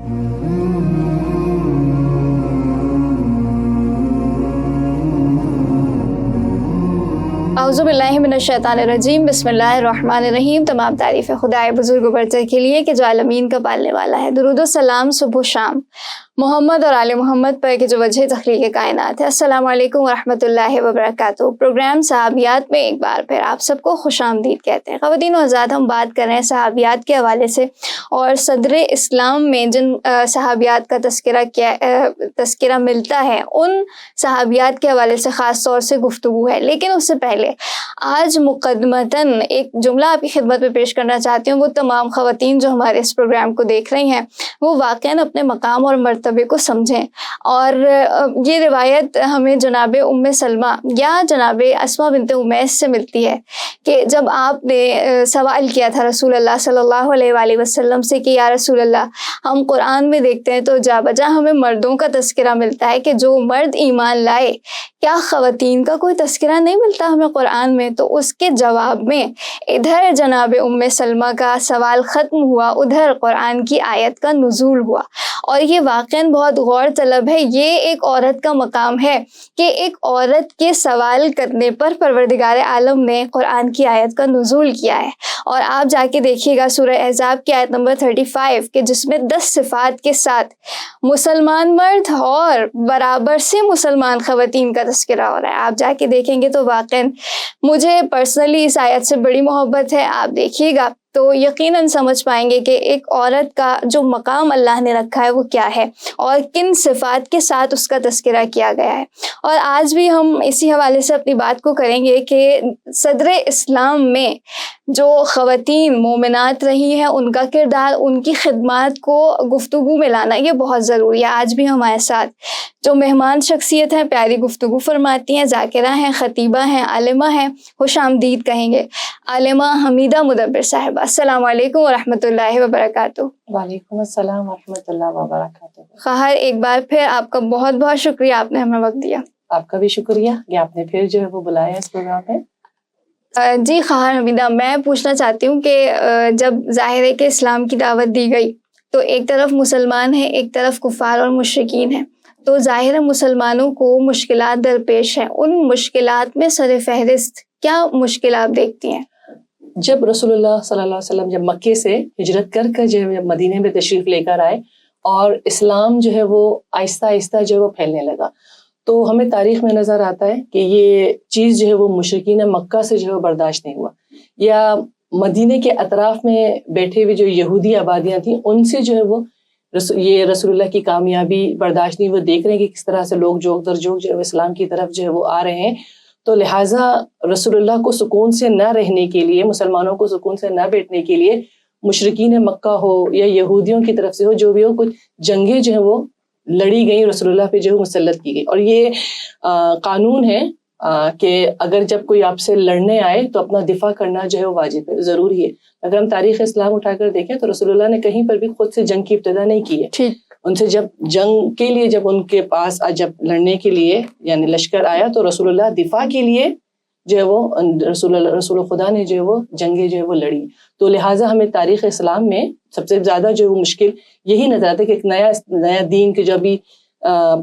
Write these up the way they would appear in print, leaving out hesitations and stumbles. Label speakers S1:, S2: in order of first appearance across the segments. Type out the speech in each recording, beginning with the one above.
S1: اعوذ باللہ من الشیطان الرجیم، بسم اللہ الرحمن الرحیم۔ تمام تعریف خدائے بزرگ و برتر کے لیے کہ جو عالمین کا پالنے والا ہے۔ درود و سلام صبح و شام محمد اور آل محمد پر کہ جو وجہ تخلیق کائنات ہے۔ السلام علیکم ورحمۃ اللہ وبرکاتہ۔ پروگرام صحابیات میں ایک بار پھر آپ سب کو خوش آمدید کہتے ہیں۔ خواتین و حضرات، ہم بات کر رہے ہیں صحابیات کے حوالے سے، اور صدر اسلام میں جن صحابیات کا تذکرہ ملتا ہے ان صحابیات کے حوالے سے خاص طور سے گفتگو ہے۔ لیکن اس سے پہلے آج مقدمتاً ایک جملہ آپ کی خدمت میں پیش کرنا چاہتی ہوں۔ وہ تمام خواتین جو ہمارے اس پروگرام کو دیکھ رہی ہیں وہ واقعاً اپنے مقام اور مرتبے کو سمجھیں، اور یہ روایت ہمیں جناب ام سلمہ یا جناب اسماء بنت امیس سے ملتی ہے کہ جب آپ نے سوال کیا تھا رسول اللہ صلی اللہ علیہ وآلہ وسلم سے کہ یا رسول اللہ، ہم قرآن میں دیکھتے ہیں تو جا بجا ہمیں مردوں کا تذکرہ ملتا ہے کہ جو مرد ایمان لائے، کیا خواتین کا کوئی تذکرہ نہیں ملتا ہمیں قرآن میں؟ تو اس کے جواب میں ادھر جناب ام سلمہ کا سوال ختم ہوا، ادھر قرآن کی آیت کا نزول ہوا۔ اور یہ واقعاً بہت غور طلب ہے۔ یہ ایک عورت کا مقام ہے کہ ایک عورت کے سوال کرنے پر پروردگار عالم نے قرآن کی آیت کا نزول کیا ہے۔ اور آپ جا کے دیکھیے گا سورہ احزاب کی آیت نمبر 35 کہ جس میں 10 صفات کے ساتھ مسلمان مرد اور برابر سے مسلمان خواتین کا تذکرہ ہو رہا ہے۔ آپ جا کے دیکھیں گے تو واقعاً مجھے پرسنلی اس آیت سے بڑی محبت ہے۔ آپ دیکھیے گا تو یقیناً سمجھ پائیں گے کہ ایک عورت کا جو مقام اللہ نے رکھا ہے وہ کیا ہے اور کن صفات کے ساتھ اس کا تذکرہ کیا گیا ہے۔ اور آج بھی ہم اسی حوالے سے اپنی بات کو کریں گے کہ صدر اسلام میں جو خواتین مومنات رہی ہیں ان کا کردار، ان کی خدمات کو گفتگو میں لانا یہ بہت ضروری ہے۔ آج بھی ہمارے ساتھ جو مہمان شخصیت ہیں، پیاری گفتگو فرماتی ہیں، ذاکرہ ہیں، خطیبہ ہیں، عالمہ ہیں، خوش آمدید کہیں گے عالمہ حمیدہ مدبر صاحبہ۔ السلام علیکم ورحمۃ اللہ وبرکاتہ۔
S2: وعلیکم السلام ورحمۃ اللہ وبرکاتہ۔
S1: خواہر ایک بار پھر آپ کا بہت بہت شکریہ، آپ نے ہمیں وقت دیا۔
S2: آپ کا بھی شکریہ کہ آپ نے پھر جو ہے وہ بلایا اس پروگرام میں۔
S1: جی خواہر حمیدہ، میں پوچھنا چاہتی ہوں کہ جب ظاہر ہے کہ اسلام کی دعوت دی گئی تو ایک طرف مسلمان ہیں، ایک طرف کفار اور مشرکین ہیں، تو ظاہر ہے مسلمانوں کو مشکلات درپیش ہیں۔ ان مشکلات میں سر فہرست کیا مشکل آپ دیکھتی ہیں؟
S2: جب رسول اللہ صلی اللہ علیہ وسلم جب مکے سے ہجرت کر جو ہے مدینے میں تشریف لے کر آئے اور اسلام جو ہے وہ آہستہ آہستہ جو ہے وہ پھیلنے لگا، تو ہمیں تاریخ میں نظر آتا ہے کہ یہ چیز جو ہے وہ مشرکین مکہ سے جو ہے برداشت نہیں ہوا، یا مدینے کے اطراف میں بیٹھے ہوئے جو یہودی آبادیاں تھیں ان سے جو ہے وہ یہ رسول اللہ کی کامیابی برداشت نہیں۔ وہ دیکھ رہے ہیں کہ کس طرح سے لوگ جوگ در جوگ جو ہے اسلام کی طرف جو ہے وہ آ رہے ہیں، تو لہٰذا رسول اللہ کو سکون سے نہ رہنے کے لیے، مسلمانوں کو سکون سے نہ بیٹھنے کے لیے مشرکین مکہ ہو یا یہودیوں کی طرف سے ہو، جو بھی ہو، کچھ جنگیں جو ہیں وہ لڑی گئیں، رسول اللہ پہ جو ہے مسلط کی گئی۔ اور یہ قانون ہے کہ اگر جب کوئی آپ سے لڑنے آئے تو اپنا دفاع کرنا جو ہے وہ واجب ہے، ضروری ہے۔ اگر ہم تاریخ اسلام اٹھا کر دیکھیں تو رسول اللہ نے کہیں پر بھی خود سے جنگ کی ابتدا نہیں کی ہے۔ ان سے جب جنگ کے لیے جب ان کے پاس جب لڑنے کے لیے یعنی لشکر آیا تو رسول اللہ دفاع کے لیے جو ہے وہ رسول خدا نے جو ہے وہ جنگیں جو ہے وہ لڑی۔ تو لہٰذا ہمیں تاریخ اسلام میں سب سے زیادہ جو ہے وہ مشکل یہی نظر آتا ہے کہ ایک نیا دین کے جو بھی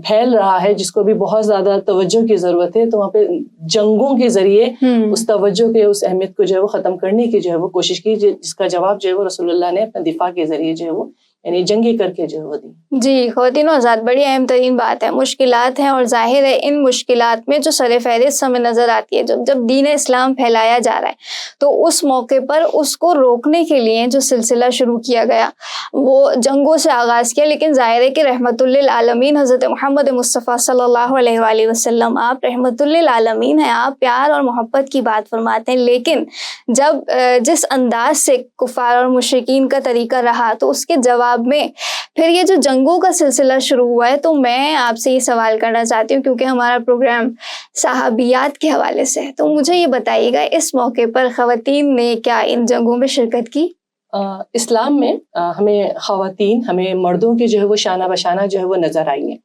S2: پھیل رہا ہے، جس کو بھی بہت زیادہ توجہ کی ضرورت ہے، تو وہاں پہ جنگوں کے ذریعے اس توجہ کے اس اہمیت کو جو ہے وہ ختم کرنے کی جو ہے وہ کوشش کی، جس کا جواب جو ہے وہ رسول اللہ نے اپنے دفاع کے ذریعے جو ہے وہ یعنی جنگیں کر کے جو ہے وہ دی۔
S1: جی خواتین و حضرات، بڑی اہم ترین بات ہے، مشکلات ہیں، اور ظاہر ہے ان مشکلات میں جو سر فہرست ہمیں نظر آتی ہے، جب دین اسلام پھیلایا جا رہا ہے تو اس موقع پر اس کو روکنے کے لیے جو سلسلہ شروع کیا گیا وہ جنگوں سے آغاز کیا۔ لیکن ظاہر ہے کہ رحمت للعالمین حضرت محمد مصطفیٰ صلی اللہ علیہ وآلہ وسلم آپ رحمت للعالمین ہیں، آپ پیار اور محبت کی بات فرماتے ہیں، لیکن جب جس انداز سے کفار اور مشرکین کا طریقہ رہا تو اس کے جواب میں پھر یہ جو جنگوں کا سلسلہ شروع ہوا ہے۔ تو میں آپ سے یہ سوال کرنا چاہتی ہوں کیونکہ ہمارا پروگرام صحابیات کے حوالے سے ہے، تو مجھے یہ بتائیے گا اس موقع پر خواتین نے کیا ان جنگوں میں شرکت کی؟
S2: اسلام میں ہمیں خواتین، ہمیں مردوں کے جو ہے وہ شانہ بشانہ جو ہے وہ نظر آئی ہیں،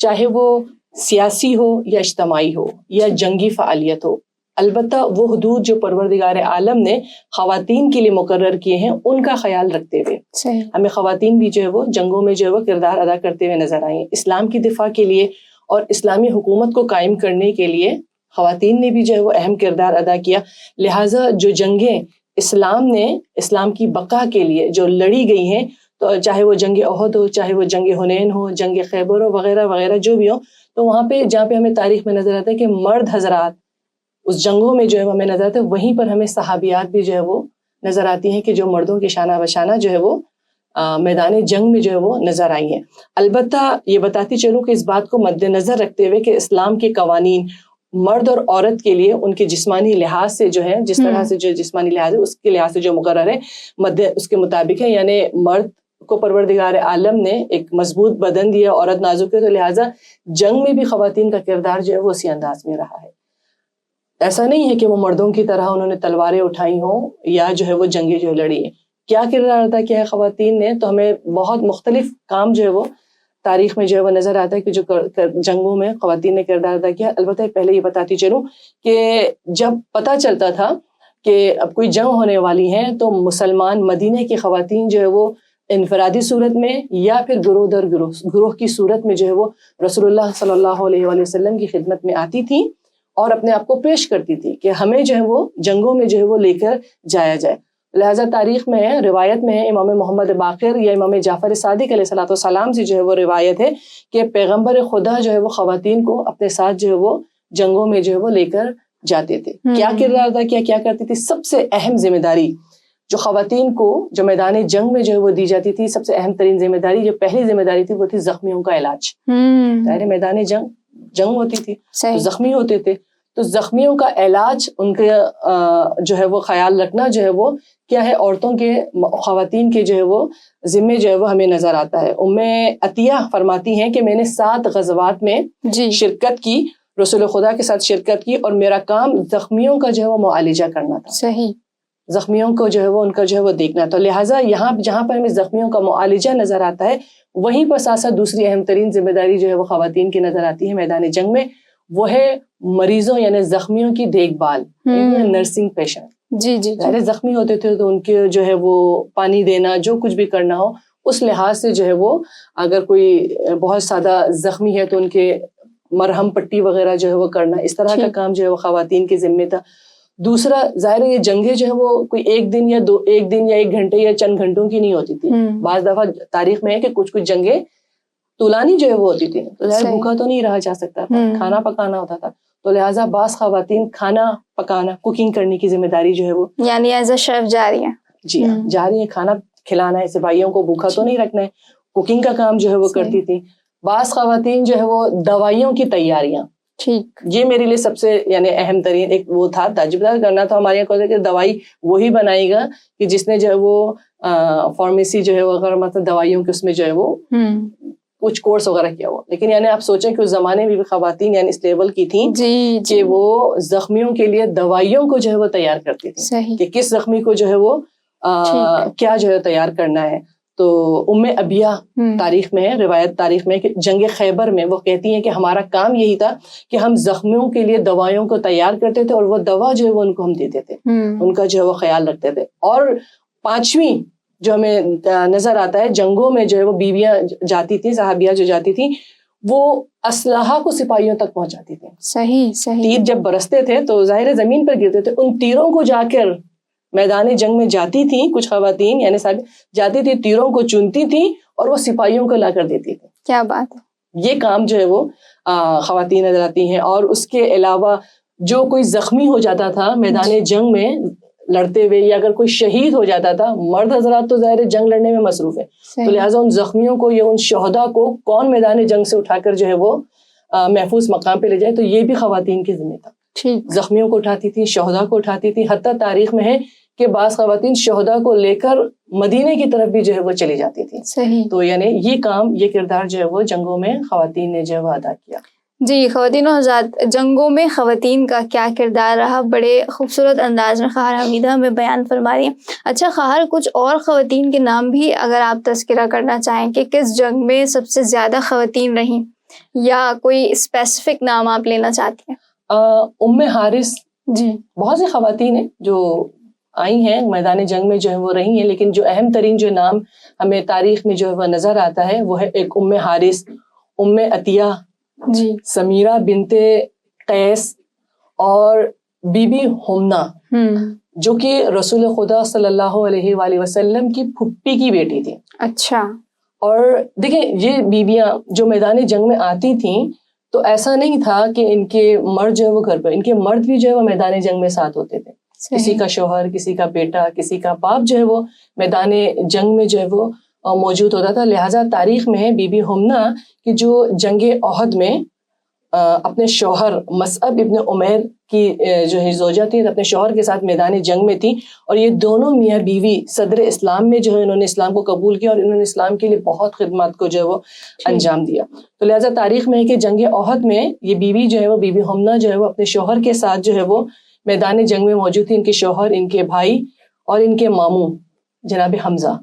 S2: چاہے وہ سیاسی ہو یا اجتماعی ہو یا جنگی فعالیت ہو، البتہ وہ حدود جو پروردگار عالم نے خواتین کے لیے مقرر کیے ہیں ان کا خیال رکھتے ہوئے ہمیں خواتین بھی جو ہے وہ جنگوں میں جو ہے وہ کردار ادا کرتے ہوئے نظر آئی ہیں. اسلام کی دفاع کے لیے اور اسلامی حکومت کو قائم کرنے کے لیے خواتین نے بھی جو ہے وہ اہم کردار ادا کیا. لہٰذا جو جنگیں اسلام نے اسلام کی بقا کے لیے جو لڑی گئی ہیں، تو چاہے وہ جنگ احد ہو، چاہے وہ جنگ حنین ہو، جنگ خیبر ہو، وغیرہ وغیرہ جو بھی ہو، تو وہاں پہ جہاں پہ ہمیں تاریخ میں نظر آتا ہے کہ مرد حضرات اس جنگوں میں جو ہے وہ ہمیں نظر آتا ہے، وہیں پر ہمیں صحابیات بھی جو ہے وہ نظر آتی ہیں کہ جو مردوں کے شانہ بشانہ جو ہے وہ میدان جنگ میں جو ہے وہ نظر آئی ہیں. البتہ یہ بتاتی چلوں کہ اس بات کو مد نظر رکھتے ہوئے کہ اسلام کے قوانین مرد اور عورت کے لیے ان کے جسمانی لحاظ سے جو ہے، جس طرح سے جو جسمانی لحاظ ہے اس کے لحاظ سے جو مقرر ہے اس کے مطابق ہے. یعنی مرد کو پروردگار عالم نے ایک مضبوط بدن دیا، عورت نازک ہے، تو لہٰذا جنگ میں بھی خواتین کا کردار جو ہے وہ اسی انداز میں رہا ہے. ایسا نہیں ہے کہ وہ مردوں کی طرح انہوں نے تلواریں اٹھائی ہوں یا جو ہے وہ جنگیں جو لڑی ہیں. کیا کردار ادا کیا ہے خواتین نے؟ تو ہمیں بہت مختلف کام جو ہے وہ تاریخ میں جو ہے وہ نظر آتا ہے کہ جو جنگوں میں خواتین نے کردار ادا کیا. البتہ پہلے یہ بتاتی چلوں کہ جب پتہ چلتا تھا کہ اب کوئی جنگ ہونے والی ہے تو مسلمان مدینہ کی خواتین جو ہے وہ انفرادی صورت میں یا پھر گروہ در گروہ کی صورت میں جو ہے وہ رسول اللہ صلی اللہ علیہ وآلہ وسلم کی خدمت میں آتی تھیں اور اپنے آپ کو پیش کرتی تھی کہ ہمیں جو ہے وہ جنگوں میں جو ہے وہ لے کر جایا جائے. لہٰذا تاریخ میں ہے، روایت میں ہے، امام محمد باقر یا امام جعفر صادق علیہ السلام سے جو ہے وہ روایت ہے کہ پیغمبر خدا جو ہے وہ خواتین کو اپنے ساتھ جو ہے وہ جنگوں میں جو ہے وہ لے کر جاتے تھے. کیا کردار ادا کیا کرتی تھی؟ سب سے اہم ذمہ داری جو خواتین کو جو میدان جنگ میں جو ہے وہ دی جاتی تھی، سب سے اہم ترین ذمہ داری، جو پہلی ذمہ داری تھی وہ تھی زخمیوں کا علاج. میدان جنگ ہوتی تھی تو زخمی ہوتے تھے، تو زخمیوں کا علاج، ان کا جو ہے وہ خیال رکھنا جو ہے وہ کیا ہے، عورتوں کے خواتین کے جو ہے وہ ذمے جو ہے وہ ہمیں نظر آتا ہے. ام عطیہ فرماتی ہیں کہ میں نے 7 غزوات میں شرکت کی، رسول خدا کے ساتھ شرکت کی، اور میرا کام زخمیوں کا جو ہے وہ معالجہ کرنا تھا.
S1: صحیح،
S2: زخمیوں کو جو ہے وہ ان کا جو ہے وہ دیکھنا. تو لہٰذا یہاں جہاں پر ہمیں زخمیوں کا معالجہ نظر آتا ہے، وہیں پر ساتھ ساتھ دوسری اہم ترین ذمہ داری جو ہے وہ خواتین کی نظر آتی ہے میدان جنگ میں، وہ ہے مریضوں یعنی زخمیوں کی دیکھ بھال، نرسنگ پیشنٹ.
S1: جی جی
S2: پہلے زخمی ہوتے تھے تو ان کے جو ہے وہ پانی دینا، جو کچھ بھی کرنا ہو اس لحاظ سے جو ہے وہ، اگر کوئی بہت زیادہ زخمی ہے تو ان کے مرہم پٹی وغیرہ جو ہے وہ کرنا، اس طرح کا کام جو ہے وہ خواتین کے ذمے تھا. دوسرا ظاہر یہ جنگیں جو ہے وہ کوئی ایک دن یا 1 گھنٹے یا چند گھنٹوں کی نہیں ہوتی تھی. بعض دفعہ تاریخ میں ہے کہ کچھ جنگیں طولانی جو ہے وہ ہوتی تھی، تو ظاہر بھوکا تو نہیں رہا جا سکتا تھا، کھانا پکانا ہوتا تھا. تو لہٰذا بعض خواتین کھانا پکانا، کوکنگ کرنے کی ذمہ داری جو ہے وہ،
S1: یعنی ایز اے شیف جاری ہے.
S2: جی ہاں، جاری ہے، کھانا کھلانا ہے، سپاہیوں کو بھوکا تو نہیں رکھنا ہے، کوکنگ کا کام جو ہے وہ کرتی تھی. بعض خواتین جو ہے وہ دوائیوں کی تیاریاں، یہ میرے لیے سب سے یعنی اہم ترین ایک وہ تھا، تجربہ کرنا تھا ہمارے یہاں کہ دوائی وہی بنائے گا کہ جس نے جو ہے وہ فارمیسی جو ہے وہ اگر مطلب دوائیوں کے اس میں جو ہے وہ کچھ کورس وغیرہ کیا ہوا. لیکن یعنی آپ سوچیں کہ اس زمانے میں بھی خواتین یعنی اس لیول کی تھیں کہ وہ زخمیوں کے لیے دوائیوں کو جو ہے وہ تیار کرتی تھیں کہ کس زخمی کو جو ہے وہ کیا جو ہے تیار کرنا ہے. تو ام عبیہ تاریخ میں ہے، روایت تاریخ میں کہ جنگ خیبر میں وہ کہتی ہیں کہ ہمارا کام یہی تھا کہ ہم زخمیوں کے لیے دوائیوں کو تیار کرتے تھے اور وہ دوا جو ہے وہ ان کو ہم دیتے تھے، ان کا جو ہے وہ خیال رکھتے تھے. اور 5ویں جو ہمیں نظر آتا ہے، جنگوں میں جو ہے وہ بیویاں جاتی تھیں، صحابیہ جو جاتی تھیں، وہ اسلحہ کو سپاہیوں تک پہنچاتی تھیں.
S1: صحیح.
S2: تیر جب برستے تھے تو ظاہر زمین پر گرتے تھے، ان تیروں کو جا کر میدان جنگ میں جاتی تھیں. کچھ خواتین یعنی جاتی تھی، تیروں کو چنتی تھیں اور وہ سپاہیوں کو لا کر دیتی تھی.
S1: کیا بات ہے.
S2: یہ کام جو ہے وہ خواتین نظر آتی ہیں. اور اس کے علاوہ جو کوئی زخمی ہو جاتا تھا میدان جنگ میں لڑتے ہوئے، یا اگر کوئی شہید ہو جاتا تھا، مرد حضرات تو ظاہر جنگ لڑنے میں مصروف ہے، تو لہٰذا ان زخمیوں کو یا ان شہداء کو کون میدان جنگ سے اٹھا کر جو ہے وہ محفوظ مقام پہ لے جائے، تو یہ بھی خواتین کے ذمہ تھا. زخمیوں کو اٹھاتی تھی، شہداء کو اٹھاتی تھی. حتیٰ تاریخ میں ہے کہ بعض خواتین شہداء کو لے کر مدینے کی طرف بھی جو ہے وہ چلی جاتی تھی. تو یعنی یہ کام، یہ کردار جو ہے وہ جنگوں میں خواتین نے جو ہے وہ ادا کیا.
S1: جی، خواتین و حضرات، جنگوں میں خواتین کا کیا کردار رہا، بڑے خوبصورت انداز میں خواہر حمیدہ ہمیں بیان فرما رہی ہیں. اچھا خواہر، کچھ اور خواتین کے نام بھی اگر آپ تذکرہ کرنا چاہیں کہ کس جنگ میں سب سے زیادہ خواتین رہیں، یا کوئی اسپیسیفک نام آپ لینا چاہتی ہیں؟
S2: ام حارث
S1: جی
S2: بہت سی خواتین ہیں جو آئی ہیں میدان جنگ میں جو ہے وہ رہی ہیں، لیکن جو اہم ترین جو نام ہمیں تاریخ میں جو ہے وہ نظر آتا ہے وہ ہے ایک ام حارث، ام عطیہ،
S1: جی
S2: سمیرہ بنت قیس اور بی بی حمنہ، جو کہ رسول خدا صلی اللہ علیہ وآلہ وسلم کی پھپھی کی بیٹی تھی.
S1: اچھا.
S2: اور دیکھیں یہ بیویاں جو میدان جنگ میں آتی تھیں تو ایسا نہیں تھا کہ ان کے مرد جو ہے وہ گھر پہ، ان کے مرد بھی جو ہے وہ میدان جنگ میں ساتھ ہوتے تھے. کسی کا شوہر، کسی کا بیٹا، کسی کا باپ جو ہے وہ میدان جنگ میں جو ہے وہ موجود ہوتا تھا. لہٰذا تاریخ میں ہے بی بی حمنہ کہ جو جنگ احد میں اپنے شوہر مصعب ابن عمیر کی جو ہے زوجہ تھی، اپنے شوہر کے ساتھ میدان جنگ میں تھی، اور یہ دونوں میاں بیوی صدر اسلام میں جو ہے انہوں نے اسلام کو قبول کیا اور انہوں نے اسلام کے لیے بہت خدمات کو جو ہے وہ انجام دیا. تو لہٰذا تاریخ میں ہے کہ جنگ احد میں یہ بیوی جو ہے وہ بی بی حمنہ جو ہے وہ اپنے شوہر کے ساتھ جو ہے وہ میدان جنگ میں موجود تھی. ان کے شوہر، ان کے بھائی اور ان کے ماموں جناب حمزہ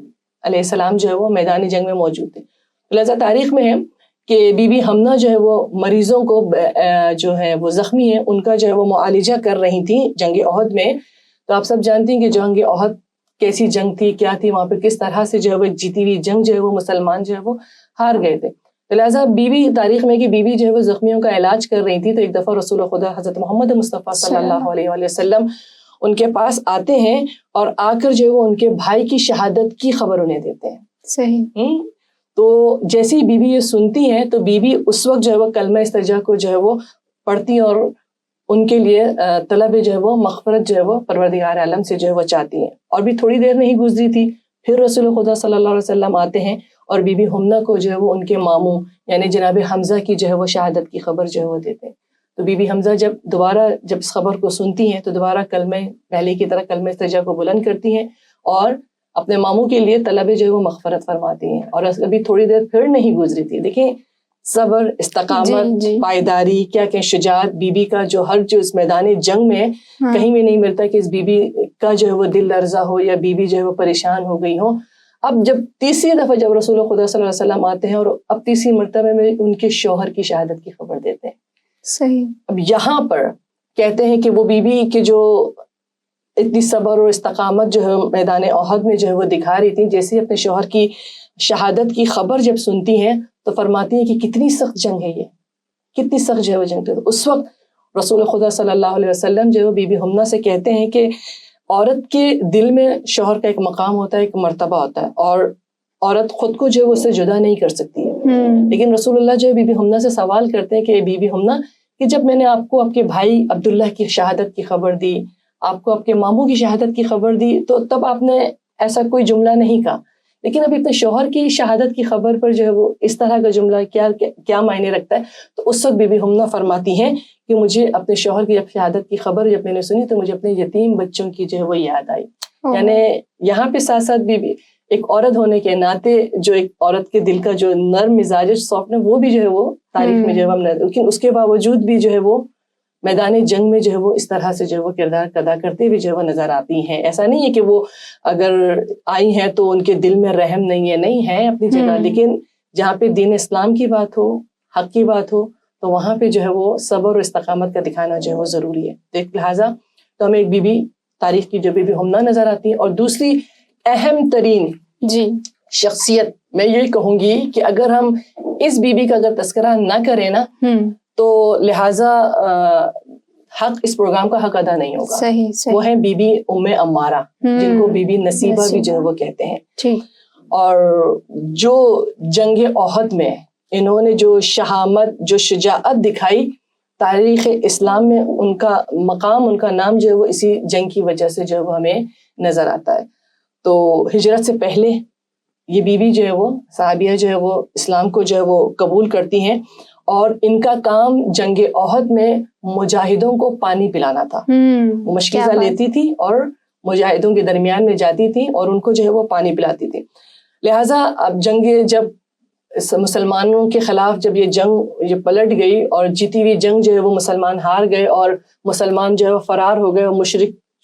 S2: علیہ السلام جو ہے وہ میدان جنگ میں موجود تھے. لہٰذا تاریخ میں ہے کہ بی بی حمنہ جو ہے وہ مریضوں کو جو ہے وہ زخمی ہیں ان کا جو ہے وہ معالجہ کر رہی تھیں جنگ احد میں. تو آپ سب جانتی ہیں کہ جنگ احد کیسی جنگ تھی، کیا تھی، وہاں پہ کس طرح سے جو ہے وہ ایک جیتی ہوئی جنگ جو ہے وہ مسلمان جو ہے وہ ہار گئے تھے. لہٰذا بیوی تاریخ میں کہ بیوی جو ہے وہ زخمیوں کا علاج کر رہی تھی تو ایک دفعہ رسول خدا حضرت محمد مصطفیٰ صلی اللہ علیہ وآلہ وسلم ان کے پاس آتے ہیں اور آ کر جو ہے وہ ان کے بھائی کی شہادت کی خبر انہیں دیتے ہیں.
S1: صحیح.
S2: تو جیسی بیوی یہ سنتی ہیں تو بیوی اس وقت جو ہے وہ کلمہ استرجاع کو جو ہے وہ پڑھتی اور ان کے لیے طلب جو ہے وہ مغفرت جو ہے وہ پروردگار عالم سے جو ہے وہ چاہتی ہیں. اور بھی تھوڑی دیر نہیں گزری تھی پھر رسول خدا صلی اللہ علیہ وسلم آتے ہیں اور بی بی حمنہ کو جو ہے وہ ان کے ماموں یعنی جناب حمزہ کی جو ہے وہ شہادت کی خبر جو ہے وہ دیتے ہیں. تو بی بی حمزہ جب اس خبر کو سنتی ہیں تو دوبارہ پہلے کی طرح کلمہ استرجاع کو بلند کرتی ہیں اور اپنے ماموں کے لیے طلب جو ہے وہ مغفرت فرماتی ہیں. اور ابھی تھوڑی دیر پھر نہیں گزری تھی، دیکھیں صبر، استقامت، پائیداری، کیا کہ شجاعت بی بی کا جو اس میدان جنگ میں کہیں بھی نہیں ملتا کہ اس بی بی کا جو ہے وہ دل لرزہ ہو یا بی بی جو ہے وہ پریشان ہو گئی ہو. اب جب تیسری دفعہ جب رسول خدا صلی اللہ علیہ وسلم آتے ہیں اور اب تیسری مرتبہ میں ان کے شوہر کی شہادت کی خبر دیتے ہیں.
S1: صحیح.
S2: اب یہاں پر کہتے ہیں کہ وہ بی بی کے جو اتنی صبر اور استقامت جو ہے میدان احد میں جو ہے وہ دکھا رہی تھی، جیسے ہی اپنے شوہر کی شہادت کی خبر جب سنتی ہیں تو فرماتی ہیں کہ کتنی سخت جنگ ہے، یہ کتنی سخت جو ہے وہ جنگ تھی. اس وقت رسول خدا صلی اللہ علیہ وسلم جو ہے بی بی حمنہ سے کہتے ہیں کہ عورت کے دل میں شوہر کا ایک مقام ہوتا ہے، ایک مرتبہ ہوتا ہے، اور عورت خود کو جو ہے اس سے جدا نہیں کر سکتی ہے. لیکن رسول اللہ جو ہے بی بی حمنہ سے سوال کرتے ہیں کہ بی بی حمنہ کہ جب میں نے آپ کو آپ کے بھائی عبداللہ کی شہادت کی خبر دی، آپ کو آپ کے ماموں کی شہادت کی خبر دی، تو تب آپ نے ایسا کوئی جملہ نہیں کہا، لیکن اب اپنے شوہر کی شہادت کی خبر پر جو ہے وہ اس طرح کا جملہ کیا معنی رکھتا ہے. تو اس وقت بی بی حمنہ فرماتی ہیں کہ مجھے اپنے شوہر کی جب شہادت کی خبر جب میں نے سنی تو مجھے اپنے یتیم بچوں کی جو ہے وہ یاد آئی. یعنی یہاں پہ ساتھ ساتھ بھی ایک عورت ہونے کے ناطے جو ایک عورت کے دل کا جو نرم مزاج سافٹ ہے وہ بھی جو ہے وہ تاریخ میں جو ہے ہم نے، لیکن اس کے باوجود بھی جو ہے وہ میدان جنگ میں جو ہے وہ اس طرح سے جو ہے وہ کردار ادا کرتے ہوئے جو ہے وہ نظر آتی ہیں. ایسا نہیں ہے کہ وہ اگر آئی ہیں تو ان کے دل میں رحم نہیں ہے اپنی جگہ، لیکن جہاں پہ دین اسلام کی بات ہو، حق کی بات ہو تو وہاں پہ جو ہے وہ صبر اور استقامت کا دکھانا جو ہے وہ ضروری ہے. لہٰذا تو ہمیں ایک بی بی تاریخ کی جو بی بی حمنہ نظر آتی ہے. اور دوسری اہم ترین شخصیت میں یہ کہوں گی کہ اگر ہم اس بی بی کا اگر تذکرہ نہ کریں نا تو لہٰذا حق اس پروگرام کا حق ادا نہیں ہوگا. صحیح. وہ ہے بی بی ام عمارہ، جن کو بی بی نصیبہ بھی جو ہے وہ کہتے ہیں. اور جو جنگ احد میں انہوں نے جو شہامت، جو شجاعت دکھائی، تاریخ اسلام میں ان کا مقام، ان کا نام جو ہے وہ اسی جنگ کی وجہ سے جو ہے وہ ہمیں نظر آتا ہے. تو ہجرت سے پہلے یہ بیوی جو ہے وہ صحابیہ جو ہے وہ اسلام کو جو ہے وہ قبول کرتی ہیں، اور ان کا کام جنگ احد میں مجاہدوں کو پانی پلانا تھا. وہ مشکیزہ لیتی تھی اور مجاہدوں کے درمیان میں جاتی تھی اور ان کو جو ہے وہ پانی پلاتی تھی. لہٰذا اب جنگ جب مسلمانوں کے خلاف جب یہ پلٹ گئی اور جیتی ہوئی جنگ جو ہے وہ مسلمان ہار گئے اور مسلمان جو ہے وہ فرار ہو گئے، اور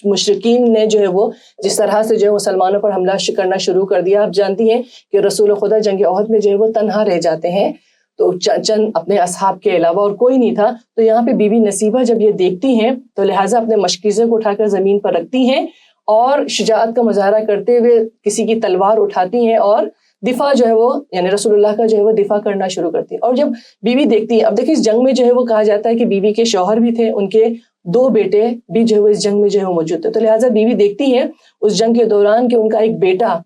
S2: مشرکین نے جو ہے وہ جس طرح سے جو ہے مسلمانوں پر حملہ کرنا شروع کر دیا. آپ جانتی ہیں کہ رسول خدا جنگ احد میں جو ہے وہ تنہا رہ جاتے ہیں. تو چند اپنے اصحاب کے علاوہ اور کوئی نہیں تھا. تو یہاں پہ بی بی نصیبہ جب یہ دیکھتی ہیں تو لہٰذا اپنے مشکیزے کو اٹھا کر زمین پر رکھتی ہیں اور شجاعت کا مظاہرہ کرتے ہوئے کسی کی تلوار اٹھاتی ہیں اور دفاع جو ہے وہ یعنی رسول اللہ کا جو ہے وہ دفاع کرنا شروع کرتی ہیں. اور جب بیوی دیکھتی ہے, اب دیکھیں اس جنگ میں جو ہے وہ کہا جاتا ہے کہ بیوی کے شوہر بھی تھے, ان کے 2 بیٹے بھی جو ہے وہ اس جنگ میں جو ہے وہ موجود تھے. تو لہٰذا بیوی دیکھتی ہے اس جنگ کے دوران کہ ان کا ایک بیٹا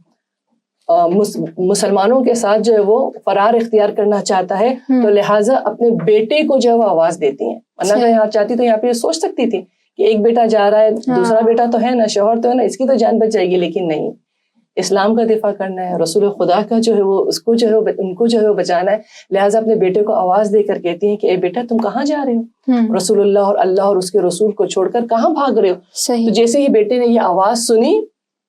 S2: مسلمانوں کے ساتھ جو ہے وہ فرار اختیار کرنا چاہتا ہے, تو لہٰذا اپنے بیٹے کو جو ہے وہ آواز دیتی ہیں. ورنہ اگر یہاں چاہتی تو یہاں پہ یہ سوچ سکتی تھی کہ ایک بیٹا جا رہا ہے, دوسرا بیٹا تو ہے نا, شوہر تو ہے نا, اس کی تو جان بچ جائے گی, لیکن نہیں, اسلام کا دفاع کرنا ہے, رسول خدا کا جو ہے وہ اس کو جو ہے ان کو جو ہے وہ بچانا ہے. لہٰذا اپنے بیٹے کو آواز دے کر کہتی ہیں کہ اے بیٹا تم کہاں جا رہے ہو, رسول اللہ اور اس کے رسول کو چھوڑ کر کہاں بھاگ رہے ہو. تو جیسے ہی بیٹے نے یہ آواز سنی,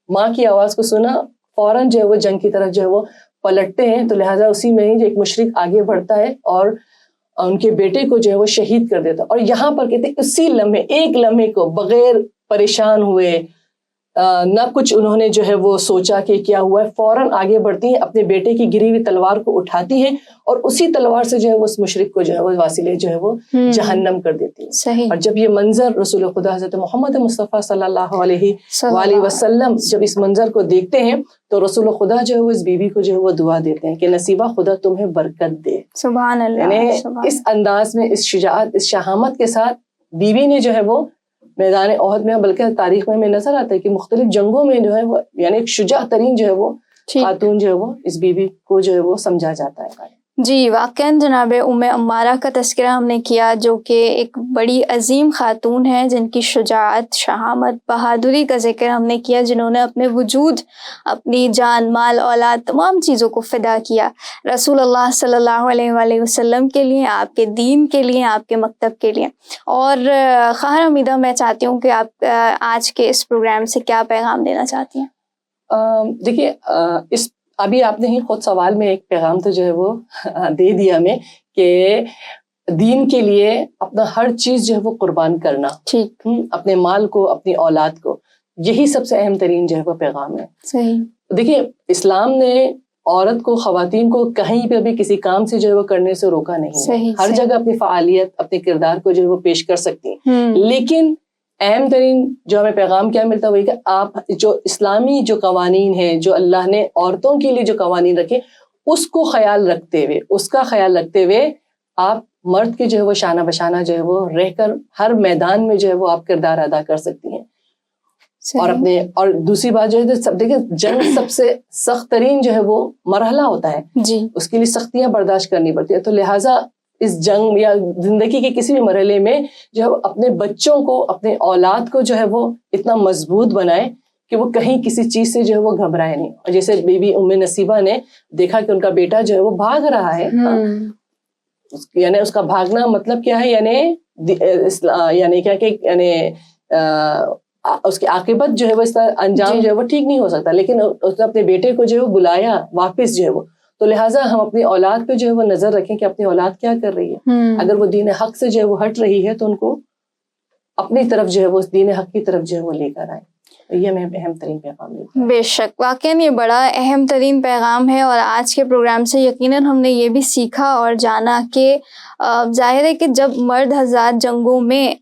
S2: ماں کی آواز کو سنا, فوراً جو ہے وہ جنگ کی طرف جو ہے وہ پلٹتے ہیں. تو لہٰذا اسی میں ہی ایک مشرک آگے بڑھتا ہے اور ان کے بیٹے کو جو ہے وہ شہید کر دیتا. اور یہاں پر کہتے ہیں اسی لمحے, ایک لمحے کو بغیر پریشان ہوئے, نہ کچھ انہوں نے جو ہے وہ سوچا کہ کیا ہوا ہے, فوراً آگے بڑھتی ہیں, اپنے بیٹے کی گری ہوئی تلوار کو اٹھاتی ہیں اور اسی تلوار سے جو ہے وہ اس مشرک کو جو ہے وہ واصلے جو ہے وہ جہنم کر دیتی ہیں. اور جب یہ منظر رسول خدا حضرت محمد مصطفیٰ صلی اللہ علیہ وآلہ وسلم جب اس منظر کو دیکھتے ہیں تو رسول خدا جو ہے وہ اس بیوی کو جو ہے وہ دعا دیتے ہیں کہ نصیبہ خدا تمہیں برکت دے.
S1: سبحان اللہ.
S2: یعنی اس انداز میں, اس شجاعت, اس شہامت کے ساتھ بیوی نے جو ہے وہ میدان احد میں, بلکہ تاریخ میں ہمیں نظر آتا ہے کہ مختلف جنگوں میں جو ہے وہ یعنی ایک شجاع ترین جو ہے وہ خاتون جو ہے وہ اس بیوی کو جو ہے وہ سمجھا جاتا ہے.
S1: جی واقعاً جناب ام عمارہ کا تذکرہ ہم نے کیا, جو کہ ایک بڑی عظیم خاتون ہے جن کی شجاعت, شہامت, بہادری کا ذکر ہم نے کیا, جنہوں نے اپنے وجود, اپنی جان, مال, اولاد, تمام چیزوں کو فدا کیا رسول اللہ صلی اللہ علیہ وآلہ وسلم کے لیے, آپ کے دین کے لیے, آپ کے مکتب کے لیے. اور خواہر حمیدہ, میں چاہتی ہوں کہ آپ آج کے اس پروگرام سے کیا پیغام دینا چاہتی ہیں؟
S2: دیکھیے, اس ابھی آپ نے ہی خود سوال میں ایک پیغام تو جو ہے وہ دے دیا ہمیں کہ دین کے لیے اپنا ہر چیز جو ہے وہ قربان کرنا, اپنے مال کو, اپنی اولاد کو, یہی سب سے اہم ترین جو ہے وہ پیغام ہے.
S1: صحیح.
S2: دیکھیے اسلام نے عورت کو, خواتین کو کہیں پہ بھی کسی کام سے جو ہے وہ کرنے سے روکا نہیں. ہر جگہ اپنی فعالیت, اپنے کردار کو جو ہے وہ پیش کر سکتی ہیں, لیکن اہم ترین جو ہمیں پیغام کیا ملتا ہے وہی کہ آپ جو اسلامی جو قوانین ہیں, جو اللہ نے عورتوں کے لیے جو قوانین رکھے, اس کو خیال رکھتے ہوئے, اس کا خیال رکھتے ہوئے آپ مرد کے جو ہے وہ شانہ بشانہ جو ہے وہ رہ کر ہر میدان میں جو ہے وہ آپ کردار ادا کر سکتی ہیں. اور دوسری بات جو ہے, سب دیکھیں جنگ سب سے سخت ترین جو ہے وہ مرحلہ ہوتا ہے, اس کے لیے سختیاں برداشت کرنی پڑتی ہیں. تو لہٰذا اس جنگ یا زندگی کے کسی بھی مرحلے میں جو ہے اپنے بچوں کو, اپنے اولاد کو جو ہے وہ اتنا مضبوط بنائے کہ وہ کہیں کسی چیز سے جو ہے وہ گھبرائے نہیں. اور جیسے بی بی ام نصیبہ نے دیکھا کہ ان کا بیٹا جو ہے وہ بھاگ رہا ہے, یعنی اس کا بھاگنا مطلب کیا ہے, یعنی کیا کہ یعنی اس کی عاقبت جو ہے وہ اس کا انجام جو ہے وہ ٹھیک نہیں ہو سکتا, لیکن اس نے اپنے بیٹے کو جو ہے وہ بلایا واپس جو ہے وہ. تو لہٰذا ہم اپنی اولاد پہ جو ہے وہ نظر رکھیں کہ اپنی اولاد کیا کر رہی ہے. اگر وہ دین حق سے جو ہے وہ ہٹ رہی ہے تو ان کو اپنی طرف جو ہے وہ اس دین حق کی طرف جو ہے وہ لے کر آئے. یہ ہمیں اہم ترین پیغام ہے.
S1: بے شک, واقعاً یہ بڑا اہم ترین پیغام ہے. اور آج کے پروگرام سے یقیناً ہم نے یہ بھی سیکھا اور جانا کہ ظاہر ہے کہ جب مرد حضرات جنگوں میں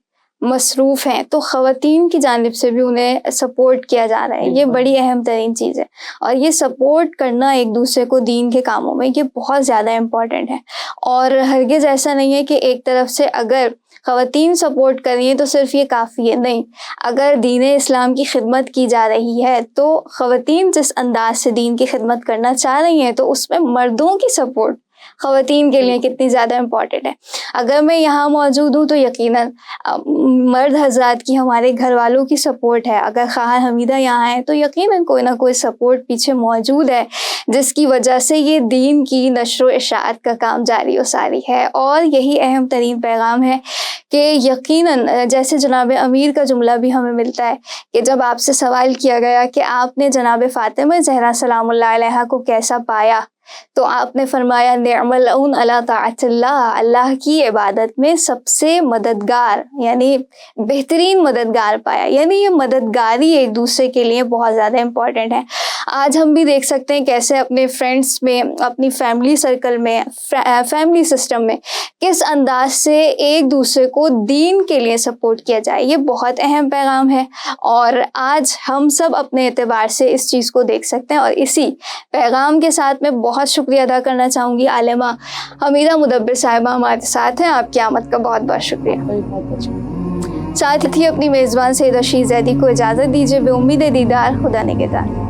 S1: مصروف ہیں تو خواتین کی جانب سے بھی انہیں سپورٹ کیا جا رہا ہے. یہ بڑی اہم ترین چیز ہے, اور یہ سپورٹ کرنا ایک دوسرے کو دین کے کاموں میں یہ بہت زیادہ امپورٹنٹ ہے. اور ہرگز ایسا نہیں ہے کہ ایک طرف سے اگر خواتین سپورٹ کر رہی ہیں تو صرف یہ کافی ہے, نہیں. اگر دین اسلام کی خدمت کی جا رہی ہے تو خواتین جس انداز سے دین کی خدمت کرنا چاہ رہی ہیں تو اس میں مردوں کی سپورٹ خواتین کے لیے کتنی زیادہ امپورٹنٹ ہے. اگر میں یہاں موجود ہوں تو یقیناً مرد حضرات کی, ہمارے گھر والوں کی سپورٹ ہے. اگر خواہر حمیدہ یہاں ہے تو یقیناً کوئی نہ کوئی سپورٹ پیچھے موجود ہے, جس کی وجہ سے یہ دین کی نشر و اشاعت کا کام جاری و ساری ہے. اور یہی اہم ترین پیغام ہے کہ یقیناً جیسے جناب امیر کا جملہ بھی ہمیں ملتا ہے کہ جب آپ سے سوال کیا گیا کہ آپ نے جناب فاطمہ زہرا سلام اللہ علیہا کو کیسا پایا, تو آپ نے فرمایا نعم العون علی طاعت اللہ, اللہ کی عبادت میں سب سے مددگار یعنی بہترین مددگار پایا. یعنی یہ مددگاری ایک دوسرے کے لیے بہت زیادہ امپورٹنٹ ہے. آج ہم بھی دیکھ سکتے ہیں کیسے اپنے فرینڈس میں، اپنی فیملی سرکل میں، فیملی سسٹم میں کس انداز سے ایک دوسرے کو دین کے لیے سپورٹ کیا جائے. یہ بہت اہم پیغام ہے اور آج ہم سب اپنے اعتبار سے اس چیز کو دیکھ سکتے ہیں. اور اسی پیغام کے ساتھ میں بہت شکریہ ادا کرنا چاہوں گی عالمہ حمیدہ مدبر صاحبہ ہمارے ساتھ ہیں. آپ کی آمد کا بہت بہت شکریہ. ساتھ ہی اپنی میزبان سید رشید زیدی کو اجازت دیجیے بے امید دیدار. خدا نگہدار.